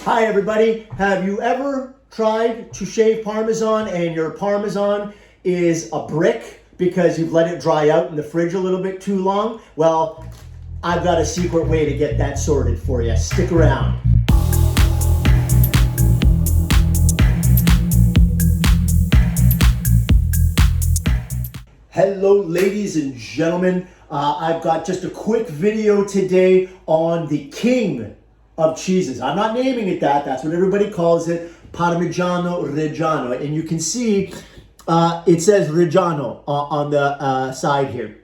Hi everybody, have you ever tried to shave Parmesan and your Parmesan is a brick because you've let it dry out in the fridge a little bit too long? Well, I've got a secret way to get that sorted for you. Stick around. Hello ladies and gentlemen, I've got just a quick video today on the king of cheeses. I'm not naming it that, that's what everybody calls it, Parmigiano Reggiano. And you can see it says Reggiano on the side here.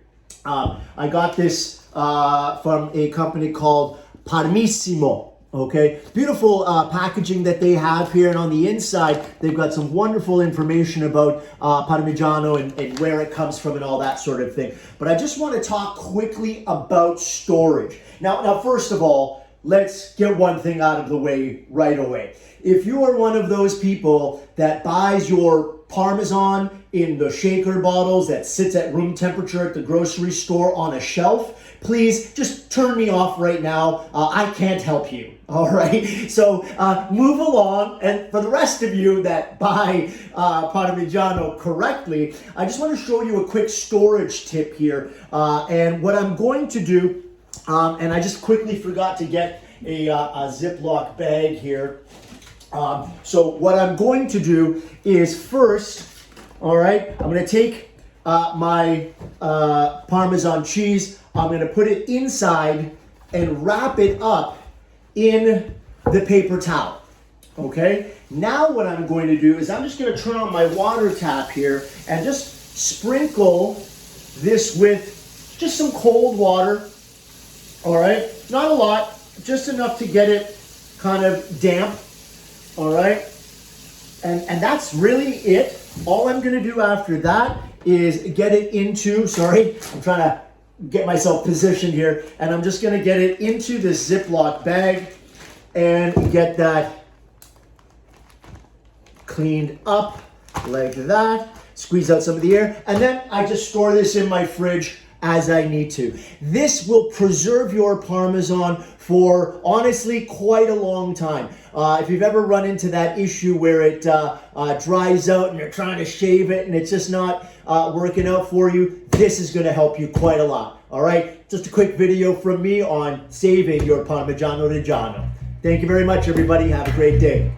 I got this from a company called Parmissimo. Okay, beautiful packaging that they have here, and on the inside they've got some wonderful information about Parmigiano and where it comes from and all that sort of thing. But I just want to talk quickly about storage. Now first of all, let's get one thing out of the way right away. If you are one of those people that buys your Parmesan in the shaker bottles that sits at room temperature at the grocery store on a shelf, please just turn me off right now. I can't help you. All right. So move along. And for the rest of you that buy Parmigiano correctly, I just want to show you a quick storage tip here. And what I'm going to do, and I just quickly forgot to get a Ziploc bag here. So what I'm going to do is first, all right, I'm going to take my Parmesan cheese. I'm going to put it inside and wrap it up in the paper towel. Okay, now what I'm going to do is I'm just going to turn on my water tap here and just sprinkle this with just some cold water. All right, not a lot, just enough to get it kind of damp. All right, and that's really it. All I'm going to do after that is get it into, sorry, I'm trying to get myself positioned here, and I'm just going to get it into this Ziploc bag and get that cleaned up like that. Squeeze out some of the air, and then I just store this in my fridge as I need to. This will preserve your Parmesan for honestly quite a long time. If you've ever run into that issue where it dries out and you're trying to shave it and it's just not working out for you, this is going to help you quite a lot. All right, just a quick video from me on saving your Parmigiano Reggiano. Thank you very much, everybody. Have a great day.